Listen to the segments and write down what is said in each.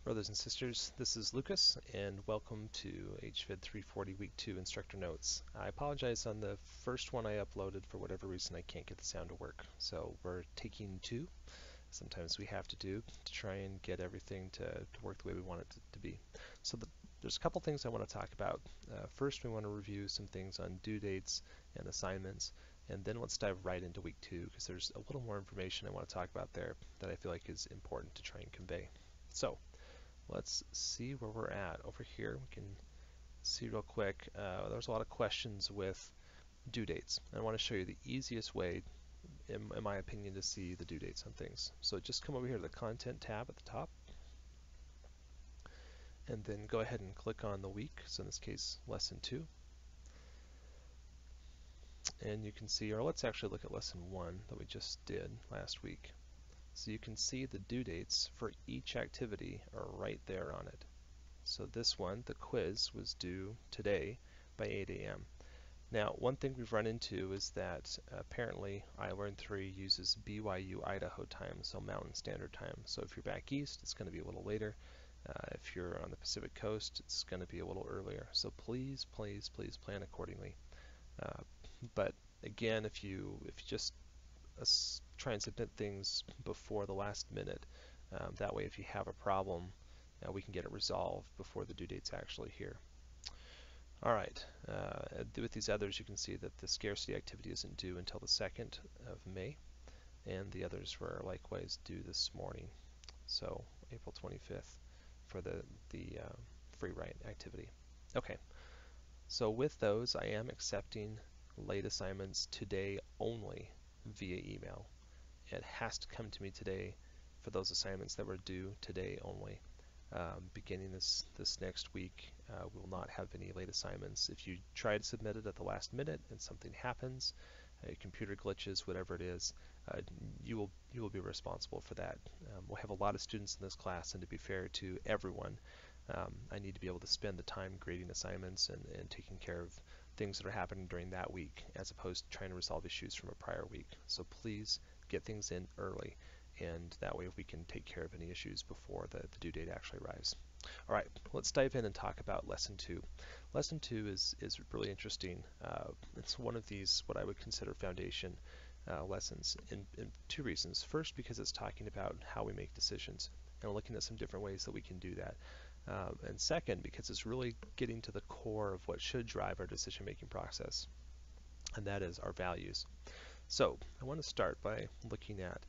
Brothers and sisters, this is Lucas, and welcome to HFED 340 Week 2 Instructor Notes. I apologize on the first one I uploaded. For whatever reason, I can't get the sound to work. So we're taking two. Sometimes we have to do to try and get everything to work the way we want it to be. So there's a couple things I want to talk about. First, we want to review some things on due dates and assignments, and then let's dive right into Week 2 because there's a little more information I want to talk about there that I feel like is important to try and convey. So let's see where we're at. Over here, we can see real quick, there's a lot of questions with due dates. I want to show you the easiest way, in my opinion, to see the due dates on things. So just come over here to the Content tab at the top, and then go ahead and click on the week, so in this case, Lesson 2. And you can see, or let's actually look at Lesson 1 that we just did last week. So you can see the due dates for each activity are right there on it. So this one, the quiz, was due today by 8 a.m. Now, one thing we've run into is that apparently iLearn3 uses BYU Idaho time, so Mountain Standard Time. So if you're back east, it's going to be a little later. If you're on the Pacific Coast, it's going to be a little earlier. So please, please, please plan accordingly. But again, if you just try and submit things before the last minute, that way if you have a problem, we can get it resolved before the due date's actually here. All right, with these others, you can see that the scarcity activity isn't due until the 2nd of May, and the others were likewise due this morning, so April 25th for the free write activity. Okay, so with those, I am accepting late assignments today only via email. It has to come to me today for those assignments that were due today only. Beginning this next week, we will not have any late assignments. If you try to submit it at the last minute and something happens, computer glitches, whatever it is, you will be responsible for that. We'll have a lot of students in this class, and to be fair to everyone, I need to be able to spend the time grading assignments and taking care of things that are happening during that week, as opposed to trying to resolve issues from a prior week. So please get things in early, and that way we can take care of any issues before the due date actually arrives. All right, let's dive in and talk about Lesson 2. Lesson 2 is really interesting. It's one of these, what I would consider foundation lessons, in two reasons. First, because it's talking about how we make decisions, and looking at some different ways that we can do that. And second, because it's really getting to the core of what should drive our decision-making process, and that is our values. So I want to start by looking at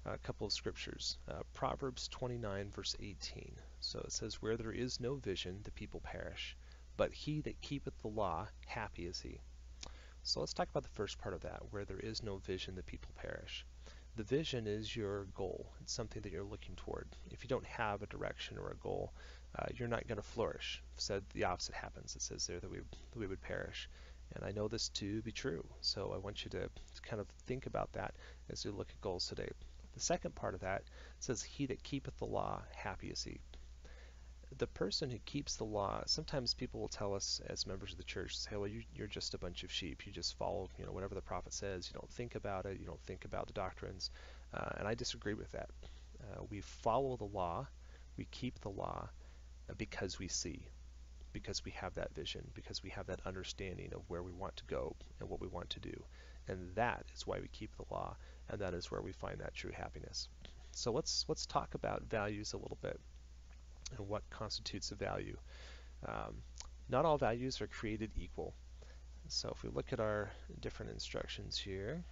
a couple of scriptures. Proverbs 29 verse 18. So it says, "Where there is no vision, the people perish, but he that keepeth the law, happy is he." So let's talk about the first part of that. Where there is no vision, the people perish. The vision is your goal. It's something that you're looking toward. If you don't have a direction or a goal, you're not going to flourish. Said the opposite happens. It says there that we would perish. And I know this to be true, so I want you to kind of think about that as you look at goals today. The second part of that says, "He that keepeth the law, happy is he." The person who keeps the law, sometimes people will tell us as members of the church, say, "Well, you're just a bunch of sheep. You just follow, whatever the prophet says. You don't think about it. You don't think about the doctrines." And I disagree with that. We follow the law, we keep the law because we see, because we have that vision, because we have that understanding of where we want to go and what we want to do. And that is why we keep the law, and that is where we find that true happiness. So let's talk about values a little bit and what constitutes a value. Not all values are created equal. So if we look at our different instructions here,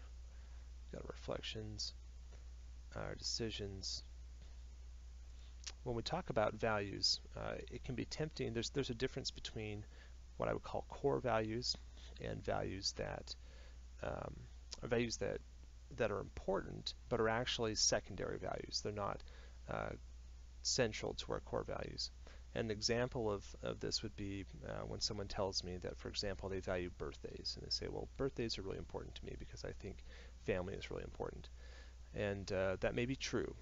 we've got reflections, our decisions. When we talk about values, it can be tempting. There's a difference between what I would call core values and values that are important but are actually secondary values. They're not central to our core values. An example of this would be when someone tells me that, for example, they value birthdays, and they say, "Well, birthdays are really important to me because I think family is really important." And that may be true.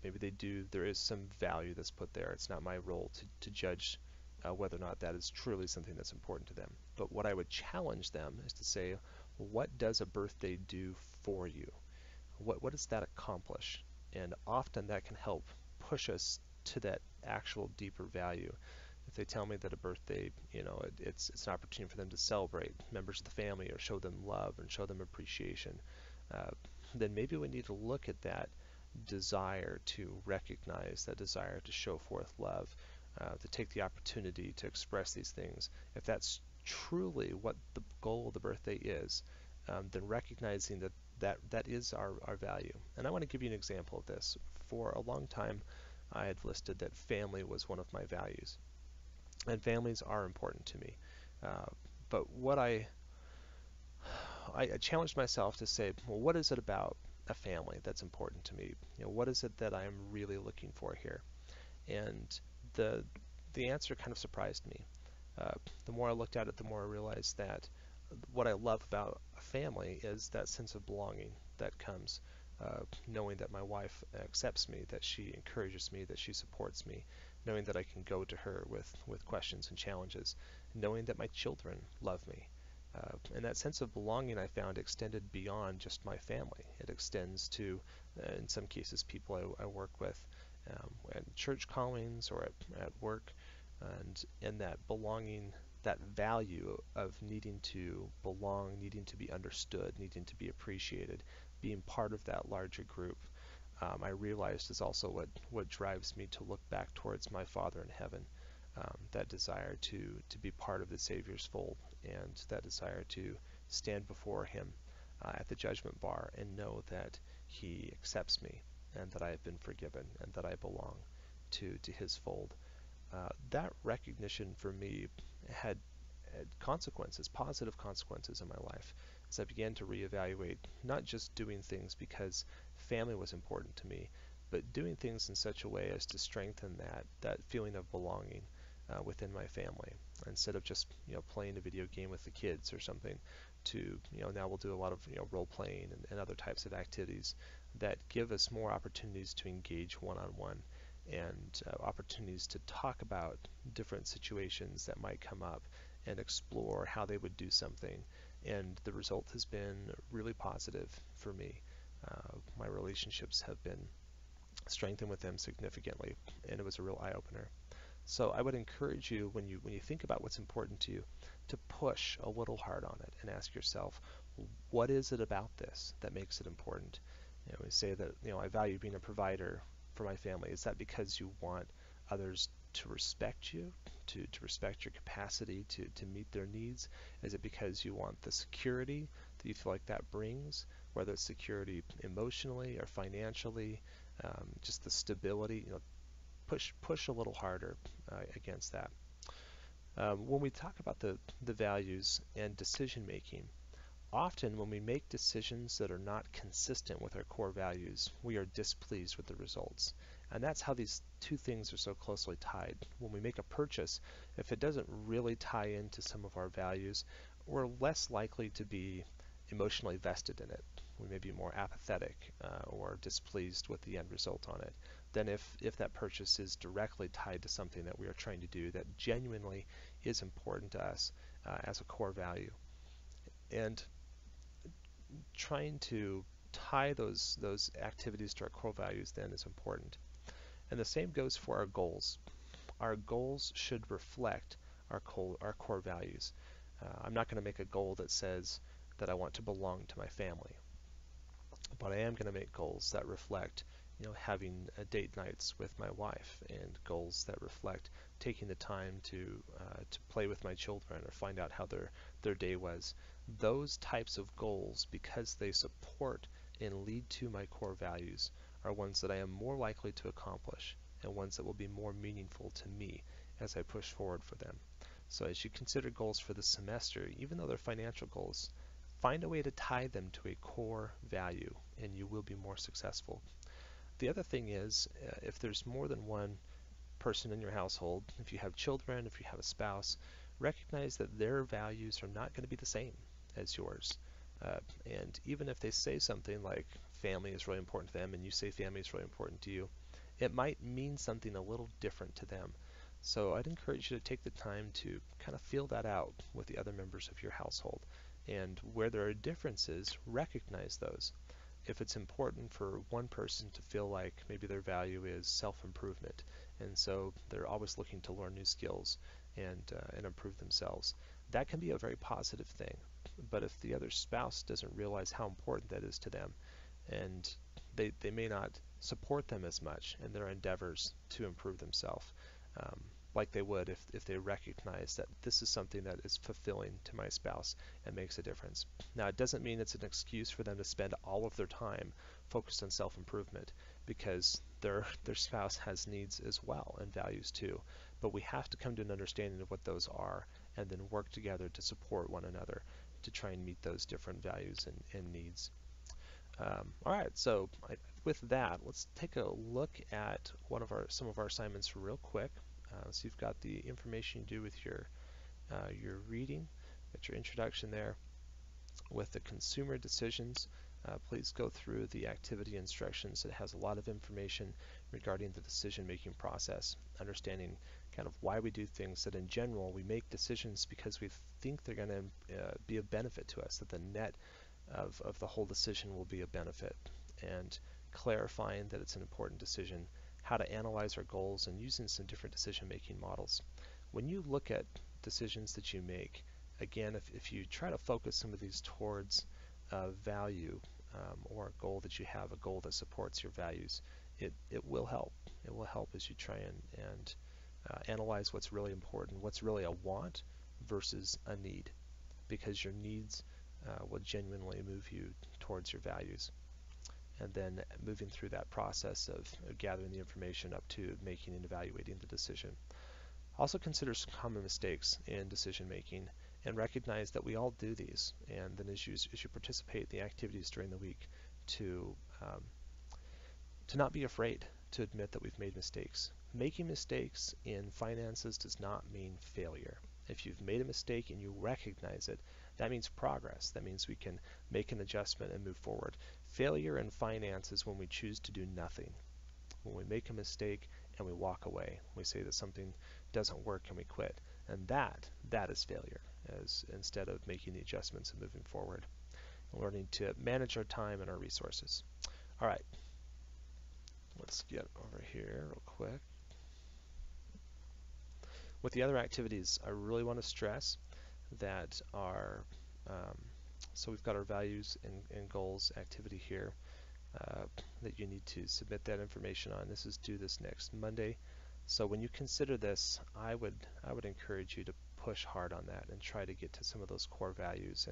Maybe they do. There is some value that's put there. It's not my role to judge whether or not that is truly something that's important to them. But what I would challenge them is to say, what does a birthday do for you? What does that accomplish? And often that can help push us to that actual deeper value. If they tell me that a birthday, it's an opportunity for them to celebrate members of the family or show them love and show them appreciation, uh, then maybe we need to look at that desire to recognize, that desire to show forth love, to take the opportunity to express these things. If that's truly what the goal of the birthday is, then recognizing that is our value. And I want to give you an example of this. For a long time, I had listed that family was one of my values, and families are important to me. Uh, but what I challenged myself to say, well, what is it about a family that's important to me? What is it that I'm really looking for here? And the the answer kind of surprised me. Uh, the more I looked at it, the more I realized that what I love about a family is that sense of belonging that comes, knowing that my wife accepts me, that she encourages me, that she supports me, knowing that I can go to her with questions and challenges, knowing that my children love me. And that sense of belonging I found extended beyond just my family. It extends to, in some cases, people I work with at church callings or at work, and in that belonging, that value of needing to belong, needing to be understood, needing to be appreciated, being part of that larger group, I realized is also what drives me to look back towards my Father in heaven. That desire to be part of the Savior's fold, and that desire to stand before Him at the judgment bar and know that He accepts me and that I have been forgiven and that I belong to His fold. That recognition for me had consequences, positive consequences in my life, as I began to reevaluate not just doing things because family was important to me, but doing things in such a way as to strengthen that feeling of belonging within my family. Instead of just playing a video game with the kids or something, to now we'll do a lot of role playing and other types of activities that give us more opportunities to engage one-on-one, and opportunities to talk about different situations that might come up and explore how they would do something. And the result has been really positive for me. My relationships have been strengthened with them significantly, and it was a real eye-opener. So I would encourage you, when you think about what's important to you, to push a little hard on it and ask yourself, what is it about this that makes it important? We say that I value being a provider for my family. Is that because you want others to respect you, to respect your capacity to meet their needs? Is it because you want the security that you feel like that brings, whether it's security emotionally or financially, just the stability? Push a little harder against that. When we talk about the values and decision making, often when we make decisions that are not consistent with our core values, we are displeased with the results. And that's how these two things are so closely tied. When we make a purchase, if it doesn't really tie into some of our values, we're less likely to be emotionally vested in it. We may be more apathetic or displeased with the end result on it than if that purchase is directly tied to something that we are trying to do that genuinely is important to us as a core value. And trying to tie those activities to our core values then is important. And the same goes for our goals. Our goals should reflect our core values. I'm not going to make a goal that says that I want to belong to my family, but I am going to make goals that reflect having date nights with my wife, and goals that reflect taking the time to play with my children or find out how their day was. Those types of goals, because they support and lead to my core values, are ones that I am more likely to accomplish and ones that will be more meaningful to me as I push forward for them. So as you consider goals for the semester, even though they're financial goals, find a way to tie them to a core value and you will be more successful. The other thing is, if there's more than one person in your household, if you have children, if you have a spouse, recognize that their values are not going to be the same as yours. And even if they say something like family is really important to them and you say family is really important to you, it might mean something a little different to them. So I'd encourage you to take the time to kind of feel that out with the other members of your household. And where there are differences, recognize those if it's important for one person to feel like maybe their value is self-improvement, and so they're always looking to learn new skills and improve themselves, that can be a very positive thing. But if the other spouse doesn't realize how important that is to them, and they may not support them as much in their endeavors to improve themselves, um, like they would if they recognize that this is something that is fulfilling to my spouse and makes a difference. Now, it doesn't mean it's an excuse for them to spend all of their time focused on self-improvement, because their spouse has needs as well and values too. But we have to come to an understanding of what those are and then work together to support one another to try and meet those different values and needs. All right, so with that, let's take a look at some of our assignments real quick. So you've got the information you do with your reading, got your introduction there. With the consumer decisions, please go through the activity instructions. It has a lot of information regarding the decision-making process, understanding kind of why we do things, that in general we make decisions because we think they're going to be of benefit to us, that the net of the whole decision will be a benefit, and clarifying that it's an important decision, how to analyze our goals, and using some different decision-making models. When you look at decisions that you make, again, if you try to focus some of these towards value or a goal that you have, a goal that supports your values, it will help. It will help as you try and analyze what's really important, what's really a want versus a need, because your needs will genuinely move you towards your values. And then moving through that process of gathering the information up to making and evaluating the decision. Also consider some common mistakes in decision making and recognize that we all do these. And then as you participate in the activities during the week, to not be afraid to admit that we've made mistakes. Making mistakes in finances does not mean failure. If you've made a mistake and you recognize it, that means progress. That means we can make an adjustment and move forward. Failure in finance is when we choose to do nothing. When we make a mistake and we walk away. We say that something doesn't work and we quit. And that is failure, as instead of making the adjustments and moving forward. Learning to manage our time and our resources. All right, let's get over here real quick. With the other activities, I really want to stress that so we've got our values and goals activity here that you need to submit that information on. This is due this next Monday. So when you consider this, I would encourage you to push hard on that and try to get to some of those core values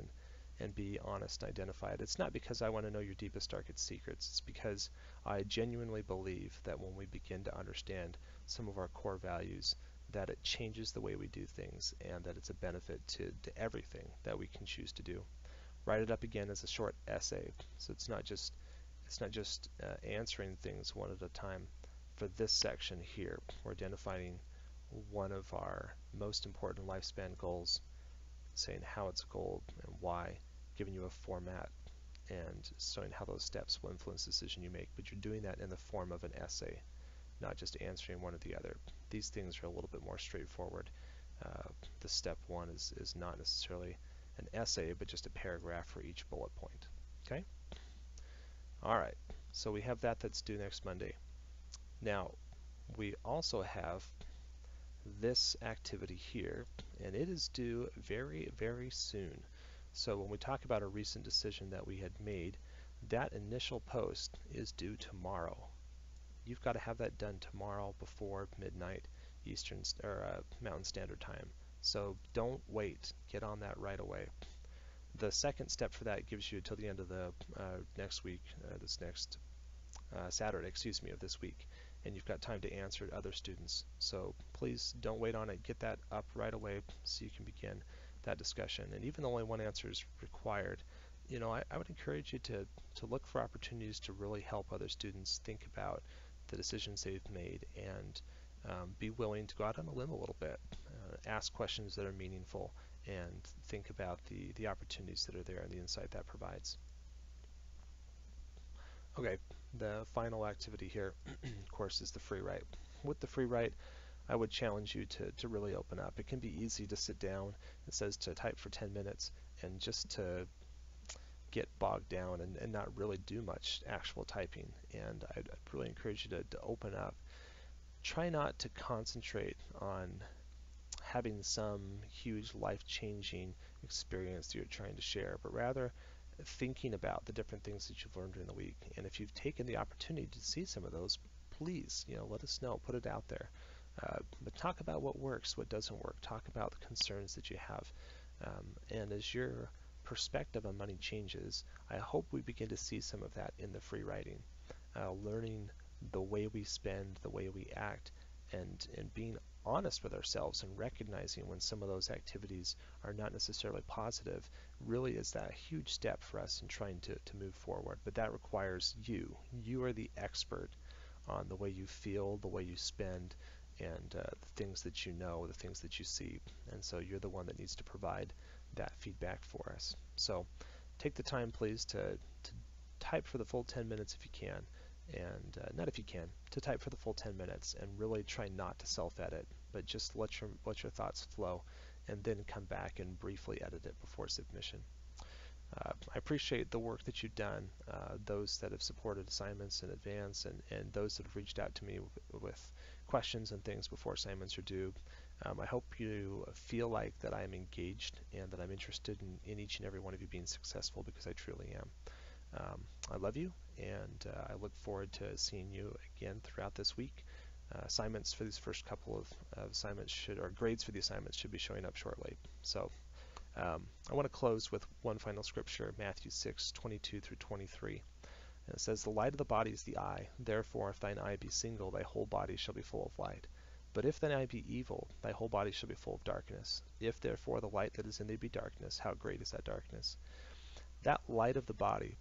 and be honest and identify it. It's not because I want to know your deepest, darkest secrets. It's because I genuinely believe that when we begin to understand some of our core values, that it changes the way we do things and that it's a benefit to everything that we can choose to do. Write it up again as a short essay. So it's not just answering things one at a time. For this section here, we're identifying one of our most important lifespan goals, saying how it's a goal and why, giving you a format and showing how those steps will influence the decision you make. But you're doing that in the form of an essay, not just answering one or the other. These things are a little bit more straightforward. The step one is not necessarily an essay, but just a paragraph for each bullet point. Okay? All right, so we have that's due next Monday. Now, we also have this activity here, and it is due very, very soon. So when we talk about a recent decision that we had made, that initial post is due tomorrow. You've got to have that done tomorrow before midnight Eastern or Mountain Standard Time. So don't wait. Get on that right away. The second step for that gives you till the end of the next week, this next Saturday, of this week, and you've got time to answer other students. So please don't wait on it. Get that up right away so you can begin that discussion. And even though only one answer is required, I would encourage you to look for opportunities to really help other students think about the decisions they've made and be willing to go out on a limb a little bit, ask questions that are meaningful, and think about the opportunities that are there and the insight that provides. Okay, the final activity here, of course, is the free write. With the free write, I would challenge you to really open up. It can be easy to sit down, it says to type for 10 minutes, and just to get bogged down and not really do much actual typing. And I'd really encourage you to open up. Try not to concentrate on having some huge life-changing experience that you're trying to share, but rather thinking about the different things that you've learned during the week. And if you've taken the opportunity to see some of those, please, let us know, put it out there. But talk about what works, what doesn't work. Talk about the concerns that you have. And as your perspective on money changes, I hope we begin to see some of that in the free writing, learning the way we spend, the way we act, and being honest with ourselves and recognizing when some of those activities are not necessarily positive really is that huge step for us in trying to move forward. But that requires you. You are the expert on the way you feel, the way you spend, and the things that you know, the things that you see. And so you're the one that needs to provide that feedback for us. So take the time, please, to type for the full 10 minutes if you can. And not if you can, to type for the full 10 minutes and really try not to self-edit, but just let your thoughts flow and then come back and briefly edit it before submission. I appreciate the work that you've done, those that have supported assignments in advance, and those that have reached out to me with questions and things before assignments are due. I hope you feel like that I am engaged and that I'm interested in each and every one of you being successful, because I truly am. I love you, and I look forward to seeing you again throughout this week. Assignments for these first couple of assignments or grades for the assignments should be showing up shortly. So I want to close with one final scripture, Matthew 6:22 through 23. And it says, "The light of the body is the eye. Therefore, if thine eye be single, thy whole body shall be full of light. But if thine eye be evil, thy whole body shall be full of darkness. If therefore the light that is in thee be darkness, how great is that darkness?" That light of the body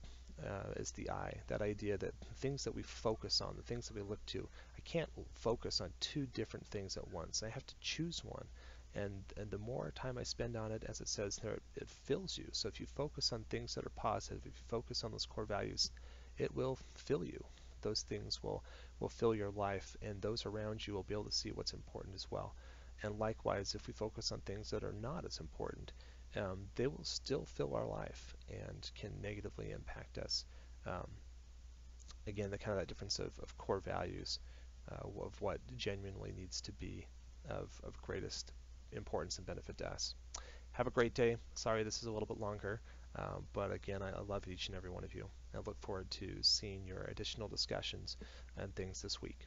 is the eye. That idea that the things that we focus on, the things that we look to, I can't focus on two different things at once. I have to choose one. And the more time I spend on it, as it says there, it fills you. So if you focus on things that are positive, if you focus on those core values, it will fill you. Those things will fill your life, and those around you will be able to see what's important as well. And likewise, if we focus on things that are not as important, they will still fill our life and can negatively impact us. Again, the kind of that difference of core values, of what genuinely needs to be of greatest importance and benefit to us. Have a great day. Sorry this is a little bit longer, but again, I love each and every one of you. I look forward to seeing your additional discussions and things this week.